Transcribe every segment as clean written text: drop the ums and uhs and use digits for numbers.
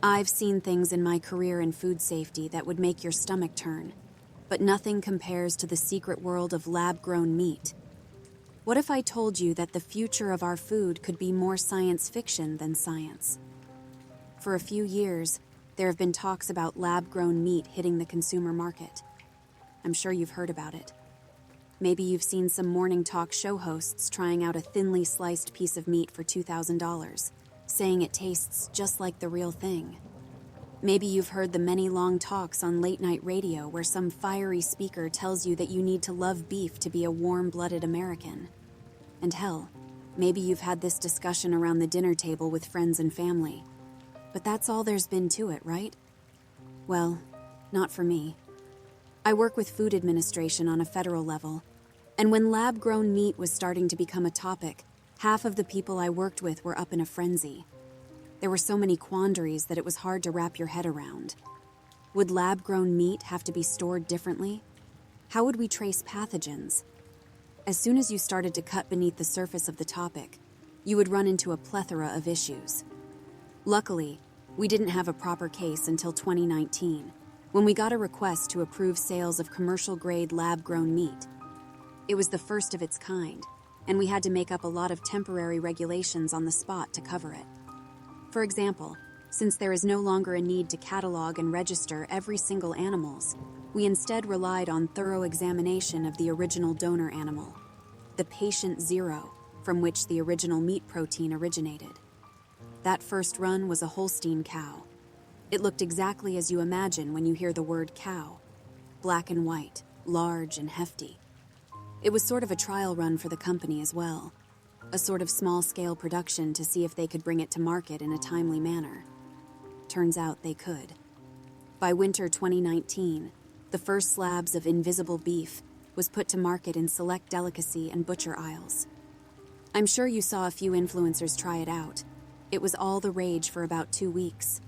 I've seen things in my career in food safety that would make your stomach turn, but nothing compares to the secret world of lab-grown meat. What if I told you that the future of our food could be more science fiction than science? For a few years, there have been talks about lab-grown meat hitting the consumer market. I'm sure you've heard about it. Maybe you've seen some morning talk show hosts trying out a thinly sliced piece of meat for $2,000, saying it tastes just like the real thing. Maybe you've heard the many long talks on late-night radio where some fiery speaker tells you that you need to love beef to be a warm-blooded American. And hell, maybe you've had this discussion around the dinner table with friends and family. But that's all there's been to it, right? Well, not for me. I work with food administration on a federal level, and when lab-grown meat was starting to become a topic, half of the people I worked with were up in a frenzy. There were so many quandaries that it was hard to wrap your head around. Would lab-grown meat have to be stored differently? How would we trace pathogens? As soon as you started to cut beneath the surface of the topic, you would run into a plethora of issues. Luckily, we didn't have a proper case until 2019, when we got a request to approve sales of commercial-grade lab-grown meat. It was the first of its kind, and we had to make up a lot of temporary regulations on the spot to cover it. For example, since there is no longer a need to catalog and register every single animals, we instead relied on thorough examination of the original donor animal, the patient zero, from which the original meat protein originated. That first run was a Holstein cow. It looked exactly as you imagine when you hear the word cow. Black and white, large and hefty. It was sort of a trial run for the company as well. A sort of small-scale production to see if they could bring it to market in a timely manner. Turns out they could. By winter 2019, the first slabs of invisible beef was put to market in select delicacy and butcher aisles. I'm sure you saw a few influencers try it out. It was all the rage for about 2 weeks.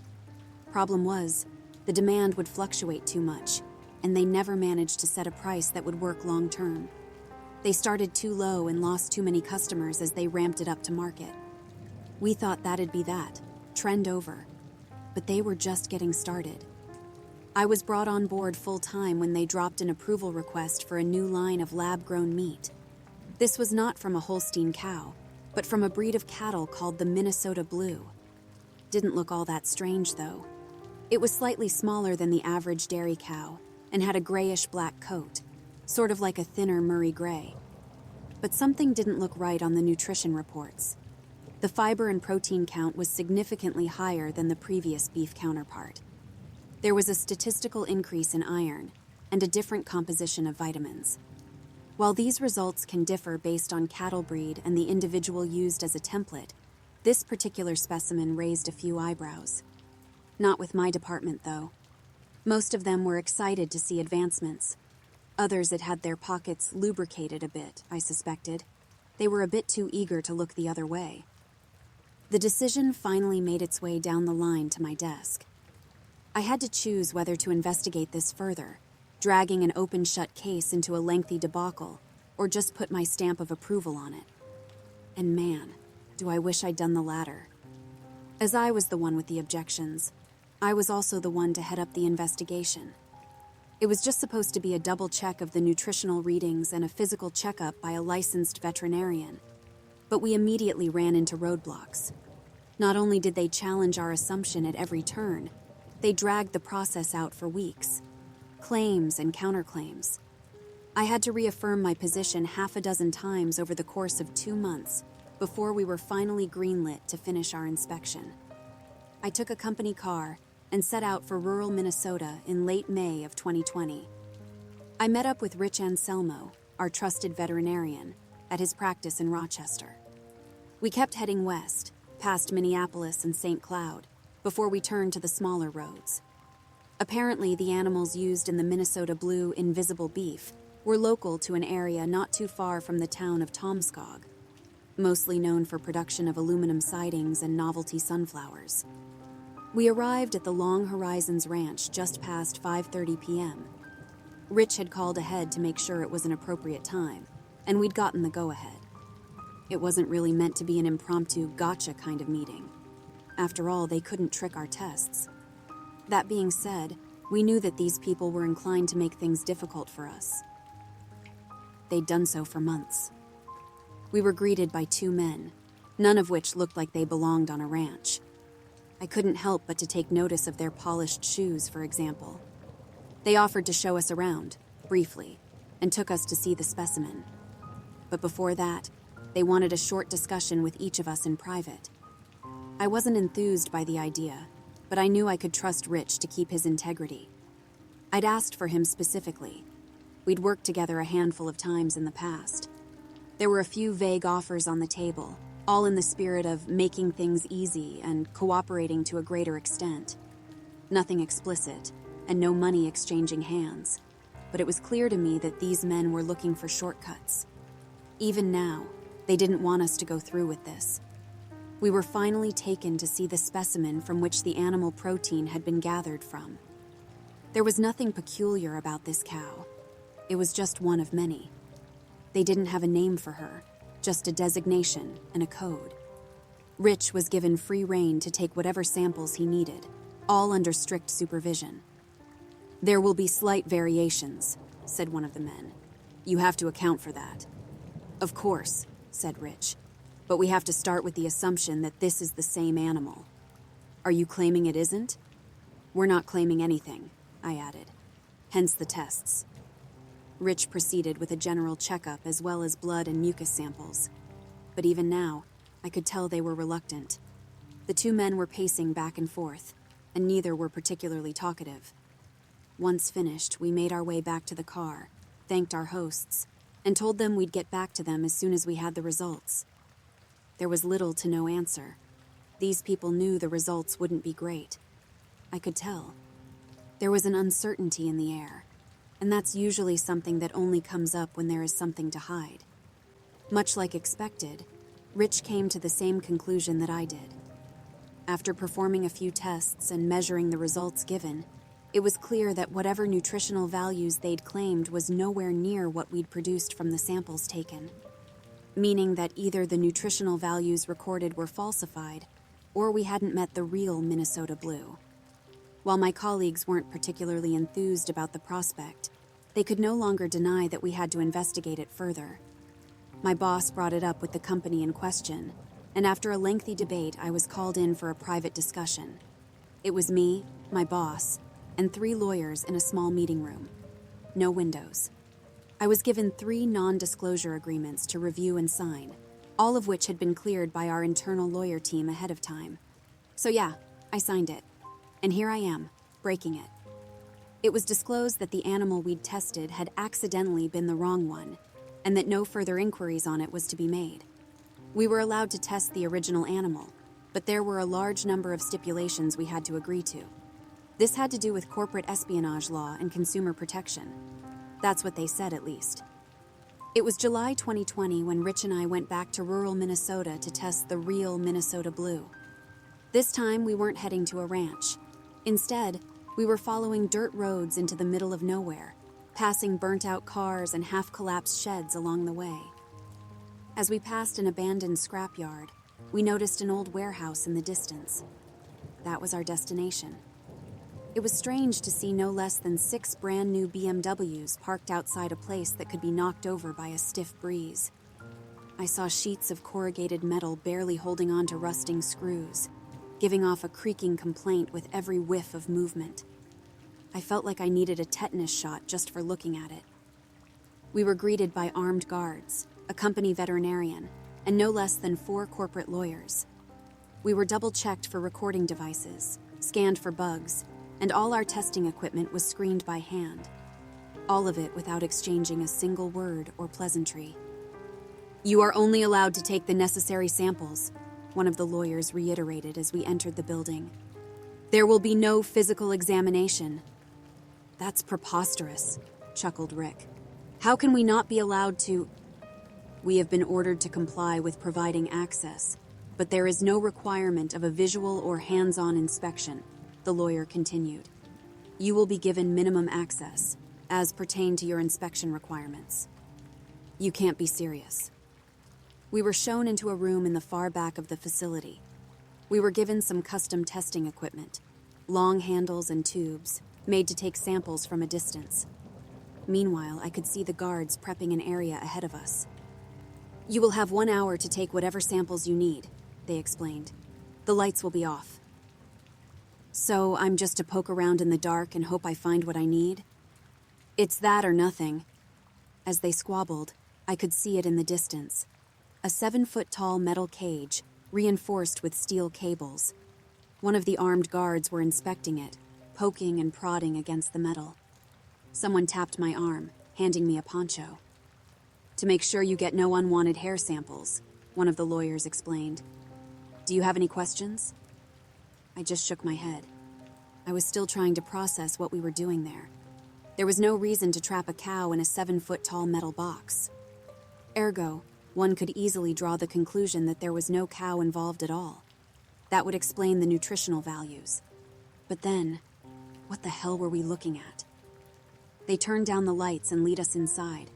Problem was, the demand would fluctuate too much, and they never managed to set a price that would work long-term. They started too low and lost too many customers as they ramped it up to market. We thought that'd be that, trend over. But they were just getting started. I was brought on board full-time when they dropped an approval request for a new line of lab-grown meat. This was not from a Holstein cow, but from a breed of cattle called the Minnesota Blue. Didn't look all that strange, though. It was slightly smaller than the average dairy cow and had a grayish-black coat, sort of like a thinner Murray gray. But something didn't look right on the nutrition reports. The fiber and protein count was significantly higher than the previous beef counterpart. There was a statistical increase in iron and a different composition of vitamins. While these results can differ based on cattle breed and the individual used as a template, this particular specimen raised a few eyebrows. Not with my department, though. Most of them were excited to see advancements. Others had had their pockets lubricated a bit, I suspected. They were a bit too eager to look the other way. The decision finally made its way down the line to my desk. I had to choose whether to investigate this further, dragging an open-shut case into a lengthy debacle, or just put my stamp of approval on it. And man, do I wish I'd done the latter. As I was the one with the objections, I was also the one to head up the investigation. It was just supposed to be a double check of the nutritional readings and a physical checkup by a licensed veterinarian. But we immediately ran into roadblocks. Not only did they challenge our assumption at every turn, they dragged the process out for weeks. Claims and counterclaims. I had to reaffirm my position half a dozen times over the course of 2 months before we were finally greenlit to finish our inspection. I took a company car and set out for rural Minnesota in late May of 2020. I met up with Rich Anselmo, our trusted veterinarian, at his practice in Rochester. We kept heading west, past Minneapolis and St. Cloud, before we turned to the smaller roads. Apparently, the animals used in the Minnesota Blue invisible beef were local to an area not too far from the town of Tomskog, mostly known for production of aluminum sidings and novelty sunflowers. We arrived at the Long Horizons Ranch just past 5:30 p.m. Rich had called ahead to make sure it was an appropriate time, and we'd gotten the go-ahead. It wasn't really meant to be an impromptu gotcha kind of meeting. After all, they couldn't trick our tests. That being said, we knew that these people were inclined to make things difficult for us. They'd done so for months. We were greeted by two men, none of which looked like they belonged on a ranch. I couldn't help but to take notice of their polished shoes, for example. They offered to show us around, briefly, and took us to see the specimen. But before that, they wanted a short discussion with each of us in private. I wasn't enthused by the idea, but I knew I could trust Rich to keep his integrity. I'd asked for him specifically. We'd worked together a handful of times in the past. There were a few vague offers on the table, all in the spirit of making things easy and cooperating to a greater extent. Nothing explicit, and no money exchanging hands, but it was clear to me that these men were looking for shortcuts. Even now, they didn't want us to go through with this. We were finally taken to see the specimen from which the animal protein had been gathered from. There was nothing peculiar about this cow. It was just one of many. They didn't have a name for her, just a designation and a code. Rich was given free rein to take whatever samples he needed, all under strict supervision. "There will be slight variations," said one of the men. "You have to account for that." "Of course," said Rich, "but we have to start with the assumption that this is the same animal." "Are you claiming it isn't?" "We're not claiming anything," I added. "Hence the tests." Rich proceeded with a general checkup as well as blood and mucus samples. But even now, I could tell they were reluctant. The two men were pacing back and forth, and neither were particularly talkative. Once finished, we made our way back to the car, thanked our hosts, and told them we'd get back to them as soon as we had the results. There was little to no answer. These people knew the results wouldn't be great. I could tell. There was an uncertainty in the air, and that's usually something that only comes up when there is something to hide. Much like expected, Rich came to the same conclusion that I did. After performing a few tests and measuring the results given, it was clear that whatever nutritional values they'd claimed was nowhere near what we'd produced from the samples taken, meaning that either the nutritional values recorded were falsified, or we hadn't met the real Minnesota Blue. While my colleagues weren't particularly enthused about the prospect, they could no longer deny that we had to investigate it further. My boss brought it up with the company in question, and after a lengthy debate, I was called in for a private discussion. It was me, my boss, and 3 lawyers in a small meeting room. No windows. I was given 3 non-disclosure agreements to review and sign, all of which had been cleared by our internal lawyer team ahead of time. So yeah, I signed it. And here I am, breaking it. It was disclosed that the animal we'd tested had accidentally been the wrong one, and that no further inquiries on it was to be made. We were allowed to test the original animal, but there were a large number of stipulations we had to agree to. This had to do with corporate espionage law and consumer protection. That's what they said, at least. It was July 2020 when Rich and I went back to rural Minnesota to test the real Minnesota Blue. This time, we weren't heading to a ranch. Instead, we were following dirt roads into the middle of nowhere, passing burnt-out cars and half-collapsed sheds along the way. As we passed an abandoned scrapyard, we noticed an old warehouse in the distance. That was our destination. It was strange to see no less than 6 brand-new BMWs parked outside a place that could be knocked over by a stiff breeze. I saw sheets of corrugated metal barely holding on to rusting screws, giving off a creaking complaint with every whiff of movement. I felt like I needed a tetanus shot just for looking at it. We were greeted by armed guards, a company veterinarian, and no less than 4 corporate lawyers. We were double-checked for recording devices, scanned for bugs, and all our testing equipment was screened by hand. All of it without exchanging a single word or pleasantry. "You are only allowed to take the necessary samples," one of the lawyers reiterated as we entered the building. "There will be no physical examination." "That's preposterous," chuckled Rick. "How can we not be allowed to—" "We have been ordered to comply with providing access, but there is no requirement of a visual or hands-on inspection," the lawyer continued. "You will be given minimum access, as pertain to your inspection requirements." "You can't be serious." We were shown into a room in the far back of the facility. We were given some custom testing equipment, long handles and tubes, made to take samples from a distance. Meanwhile, I could see the guards prepping an area ahead of us. "You will have 1 hour to take whatever samples you need," they explained. "The lights will be off." "So I'm just to poke around in the dark and hope I find what I need?" "It's that or nothing." As they squabbled, I could see it in the distance. A 7-foot-tall metal cage, reinforced with steel cables. One of the armed guards were inspecting it, poking and prodding against the metal. Someone tapped my arm, handing me a poncho. "To make sure you get no unwanted hair samples," one of the lawyers explained. "Do you have any questions?" I just shook my head. I was still trying to process what we were doing there. There was no reason to trap a cow in a 7-foot-tall metal box. Ergo, one could easily draw the conclusion that there was no cow involved at all. That would explain the nutritional values. But then, what the hell were we looking at? They turned down the lights and lead us inside.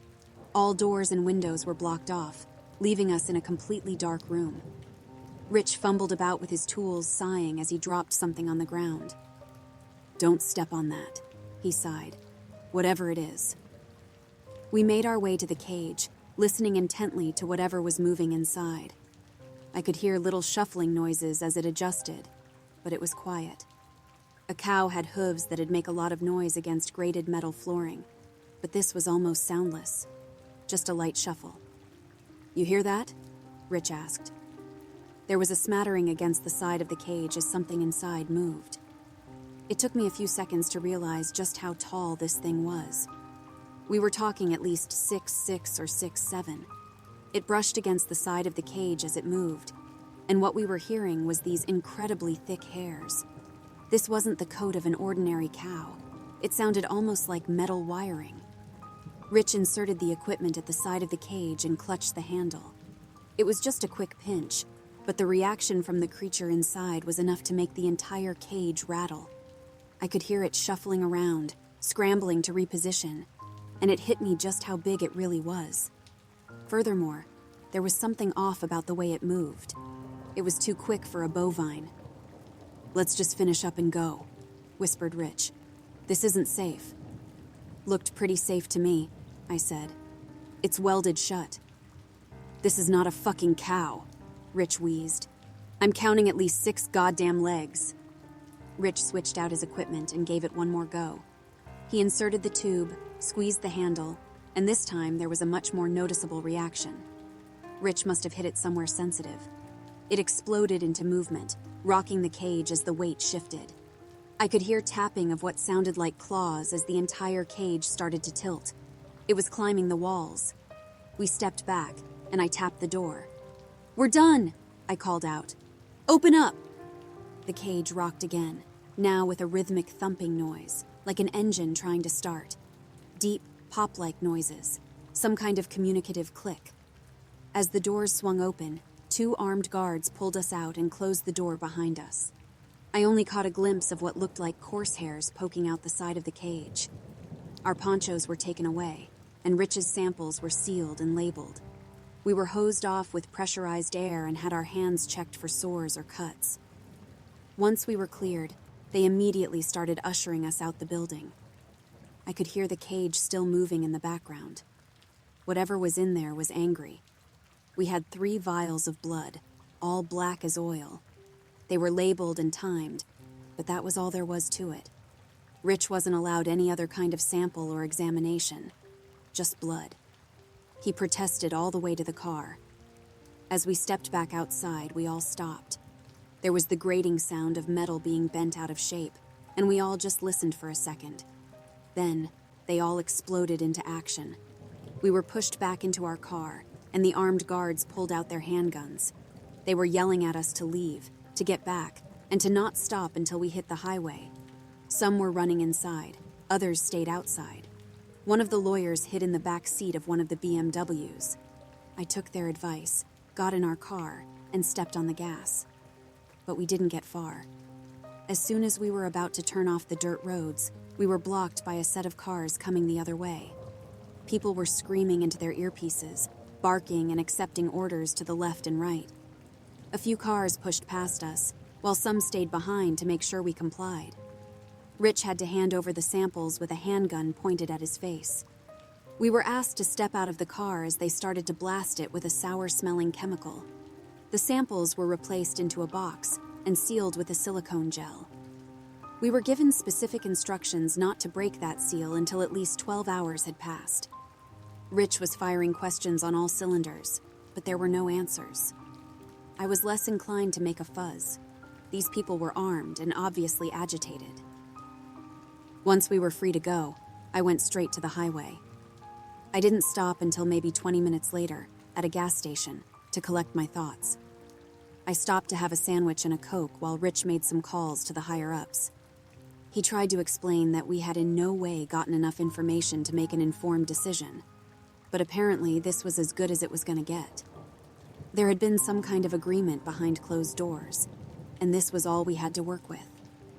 All doors and windows were blocked off, leaving us in a completely dark room. Rich fumbled about with his tools, sighing as he dropped something on the ground. "Don't step on that," he sighed. "Whatever it is." We made our way to the cage, listening intently to whatever was moving inside. I could hear little shuffling noises as it adjusted, but it was quiet. A cow had hooves that'd make a lot of noise against grated metal flooring, but this was almost soundless. Just a light shuffle. "You hear that?" Rich asked. There was a smattering against the side of the cage as something inside moved. It took me a few seconds to realize just how tall this thing was. We were talking at least 6'6" or 6'7". It brushed against the side of the cage as it moved, and what we were hearing was these incredibly thick hairs. This wasn't the coat of an ordinary cow. It sounded almost like metal wiring. Rich inserted the equipment at the side of the cage and clutched the handle. It was just a quick pinch, but the reaction from the creature inside was enough to make the entire cage rattle. I could hear it shuffling around, scrambling to reposition, and it hit me just how big it really was. Furthermore, there was something off about the way it moved. It was too quick for a bovine. "Let's just finish up and go," whispered Rich. "This isn't safe." "Looked pretty safe to me," I said. "It's welded shut." "This is not a fucking cow," Rich wheezed. "I'm counting at least 6 goddamn legs." Rich switched out his equipment and gave it one more go. He inserted the tube, squeezed the handle, and this time there was a much more noticeable reaction. Rich must have hit it somewhere sensitive. It exploded into movement, rocking the cage as the weight shifted. I could hear tapping of what sounded like claws as the entire cage started to tilt. It was climbing the walls. We stepped back, and I tapped the door. "We're done," I called out. "Open up!" The cage rocked again, now with a rhythmic thumping noise, like an engine trying to start. Deep, pop-like noises, some kind of communicative click. As the doors swung open, 2 armed guards pulled us out and closed the door behind us. I only caught a glimpse of what looked like horse hairs poking out the side of the cage. Our ponchos were taken away, and Rich's samples were sealed and labeled. We were hosed off with pressurized air and had our hands checked for sores or cuts. Once we were cleared, they immediately started ushering us out the building. I could hear the cage still moving in the background. Whatever was in there was angry. We had 3 vials of blood, all black as oil. They were labeled and timed, but that was all there was to it. Rich wasn't allowed any other kind of sample or examination, just blood. He protested all the way to the car. As we stepped back outside, we all stopped. There was the grating sound of metal being bent out of shape, and we all just listened for a second. Then, they all exploded into action. We were pushed back into our car, and the armed guards pulled out their handguns. They were yelling at us to leave, to get back, and to not stop until we hit the highway. Some were running inside, others stayed outside. One of the lawyers hid in the back seat of one of the BMWs. I took their advice, got in our car, and stepped on the gas. But we didn't get far. As soon as we were about to turn off the dirt roads, we were blocked by a set of cars coming the other way. People were screaming into their earpieces, barking and accepting orders to the left and right. A few cars pushed past us, while some stayed behind to make sure we complied. Rich had to hand over the samples with a handgun pointed at his face. We were asked to step out of the car as they started to blast it with a sour-smelling chemical. The samples were replaced into a box and sealed with a silicone gel. We were given specific instructions not to break that seal until at least 12 hours had passed. Rich was firing questions on all cylinders, but there were no answers. I was less inclined to make a fuzz. These people were armed and obviously agitated. Once we were free to go, I went straight to the highway. I didn't stop until maybe 20 minutes later, at a gas station, to collect my thoughts. I stopped to have a sandwich and a Coke while Rich made some calls to the higher-ups. He tried to explain that we had in no way gotten enough information to make an informed decision, but apparently this was as good as it was going to get. There had been some kind of agreement behind closed doors, and this was all we had to work with.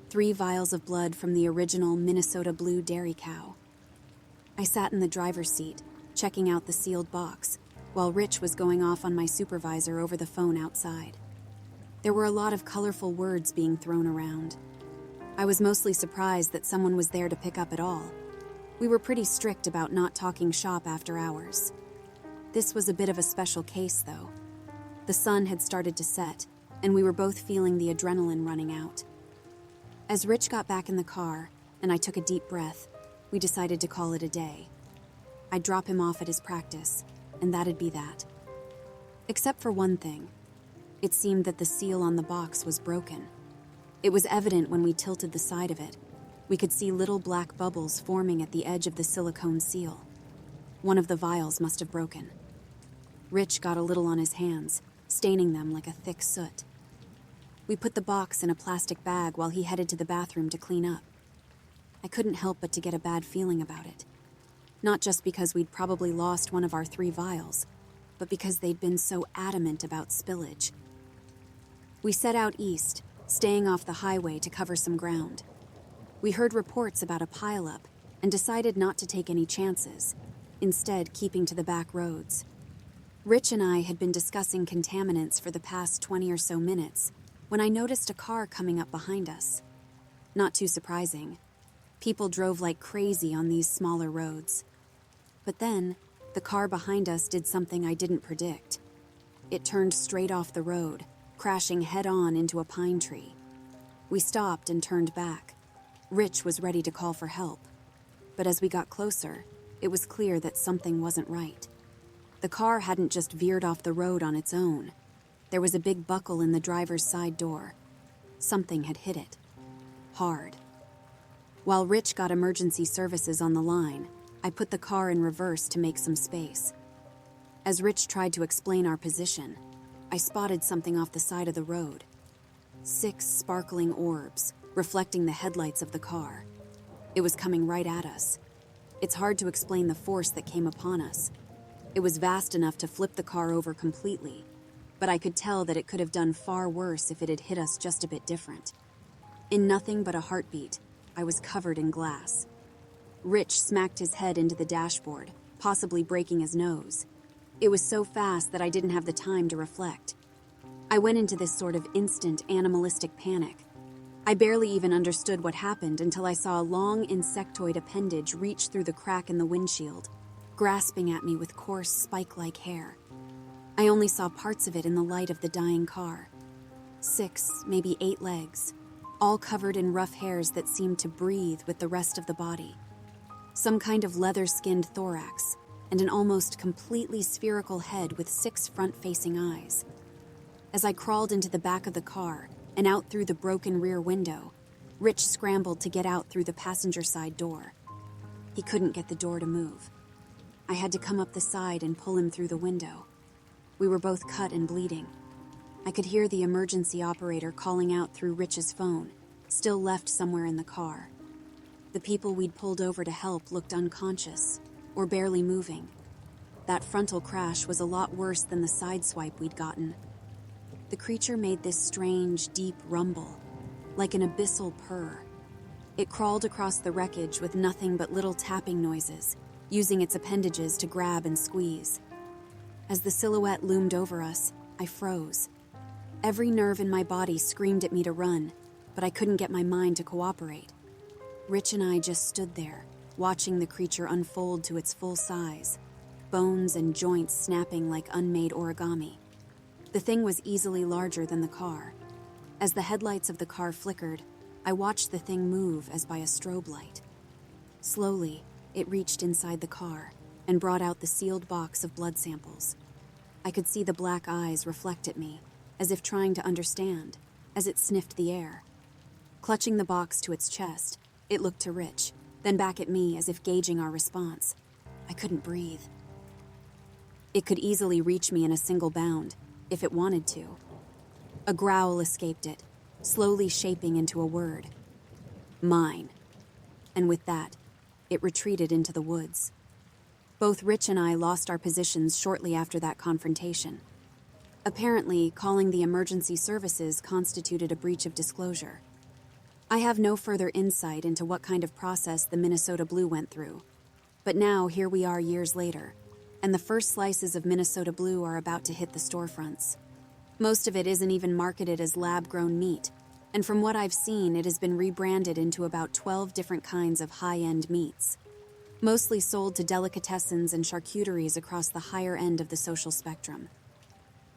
3 vials of blood from the original Minnesota Blue dairy cow. I sat in the driver's seat, checking out the sealed box, while Rich was going off on my supervisor over the phone outside. There were a lot of colorful words being thrown around. I was mostly surprised that someone was there to pick up at all. We were pretty strict about not talking shop after hours. This was a bit of a special case, though. The sun had started to set, and we were both feeling the adrenaline running out. As Rich got back in the car, and I took a deep breath, we decided to call it a day. I'd drop him off at his practice, and that'd be that. Except for one thing. It seemed that the seal on the box was broken. It was evident when we tilted the side of it. We could see little black bubbles forming at the edge of the silicone seal. One of the vials must have broken. Rich got a little on his hands, staining them like a thick soot. We put the box in a plastic bag while he headed to the bathroom to clean up. I couldn't help but to get a bad feeling about it. Not just because we'd probably lost one of our 3 vials, but because they'd been so adamant about spillage. We set out east, staying off the highway to cover some ground. We heard reports about a pileup and decided not to take any chances, instead keeping to the back roads. Rich and I had been discussing contaminants for the past 20 or so minutes when I noticed a car coming up behind us. Not too surprising. People drove like crazy on these smaller roads. But then, the car behind us did something I didn't predict. It turned straight off the road, crashing head-on into a pine tree. We stopped and turned back. Rich was ready to call for help. But as we got closer, it was clear that something wasn't right. The car hadn't just veered off the road on its own. There was a big buckle in the driver's side door. Something had hit it. Hard. While Rich got emergency services on the line, I put the car in reverse to make some space. As Rich tried to explain our position, I spotted something off the side of the road. 6 sparkling orbs, reflecting the headlights of the car. It was coming right at us. It's hard to explain the force that came upon us. It was vast enough to flip the car over completely, but I could tell that it could have done far worse if it had hit us just a bit different. In nothing but a heartbeat, I was covered in glass. Rich smacked his head into the dashboard, possibly breaking his nose. It was so fast that I didn't have the time to reflect. I went into this sort of instant animalistic panic. I barely even understood what happened until I saw a long insectoid appendage reach through the crack in the windshield, grasping at me with coarse, spike-like hair. I only saw parts of it in the light of the dying car. 6, maybe 8 legs, all covered in rough hairs that seemed to breathe with the rest of the body. Some kind of leather-skinned thorax, and an almost completely spherical head with 6 front-facing eyes. As I crawled into the back of the car and out through the broken rear window, Rich scrambled to get out through the passenger side door. He couldn't get the door to move. I had to come up the side and pull him through the window. We were both cut and bleeding. I could hear the emergency operator calling out through Rich's phone, still left somewhere in the car. The people we'd pulled over to help looked unconscious, or barely moving. That frontal crash was a lot worse than the side swipe we'd gotten. The creature made this strange, deep rumble, like an abyssal purr. It crawled across the wreckage with nothing but little tapping noises, using its appendages to grab and squeeze. As the silhouette loomed over us, I froze. Every nerve in my body screamed at me to run, but I couldn't get my mind to cooperate. Rich and I just stood there, watching the creature unfold to its full size, bones and joints snapping like unmade origami. The thing was easily larger than the car. As the headlights of the car flickered, I watched the thing move as by a strobe light. Slowly, it reached inside the car and brought out the sealed box of blood samples. I could see the black eyes reflect at me, as if trying to understand, as it sniffed the air. Clutching the box to its chest, it looked to Rich, then back at me as if gauging our response. I couldn't breathe. It could easily reach me in a single bound, if it wanted to. A growl escaped it, slowly shaping into a word. Mine. And with that, it retreated into the woods. Both Rich and I lost our positions shortly after that confrontation. Apparently, calling the emergency services constituted a breach of disclosure. I have no further insight into what kind of process the Minnesota Blue went through. But now, here we are years later, and the first slices of Minnesota Blue are about to hit the storefronts. Most of it isn't even marketed as lab-grown meat, and from what I've seen, it has been rebranded into about 12 different kinds of high-end meats, mostly sold to delicatessens and charcuteries across the higher end of the social spectrum.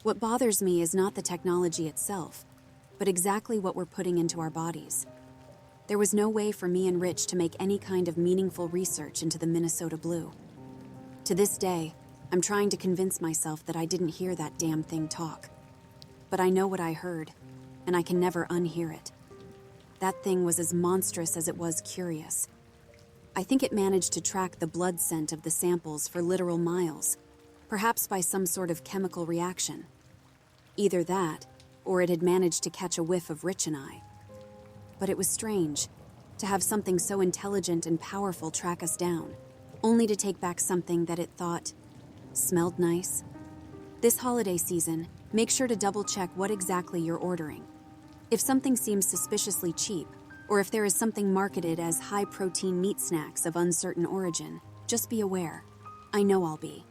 What bothers me is not the technology itself, but exactly what we're putting into our bodies. There was no way for me and Rich to make any kind of meaningful research into the Minnesota Blue. To this day, I'm trying to convince myself that I didn't hear that damn thing talk. But I know what I heard, and I can never unhear it. That thing was as monstrous as it was curious. I think it managed to track the blood scent of the samples for literal miles, perhaps by some sort of chemical reaction. Either that, or it had managed to catch a whiff of Rich and I. But it was strange, to have something so intelligent and powerful track us down, only to take back something that it thought smelled nice. This holiday season, make sure to double-check what exactly you're ordering. If something seems suspiciously cheap, or if there is something marketed as high-protein meat snacks of uncertain origin, just be aware. I know I'll be.